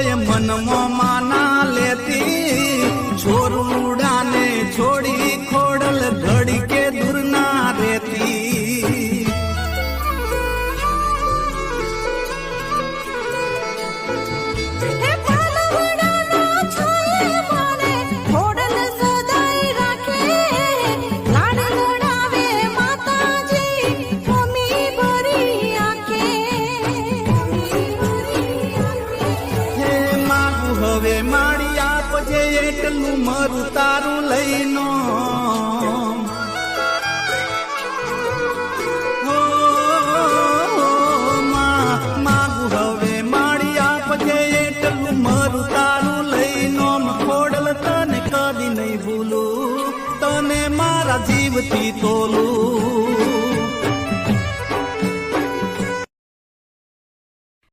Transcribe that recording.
તોય મનમાં માના લેતી છોરુડાને છોડી ખોડલ ઘડી કે દૂર ના રહેતી હવે માળી આપજે એટલું મારું તારું લઈનો માગું હવે માળી આપજે એટલું મારું તારું લઈનો ખોડલ તને કદી નહીં ભૂલું તને મારા જીવથી તો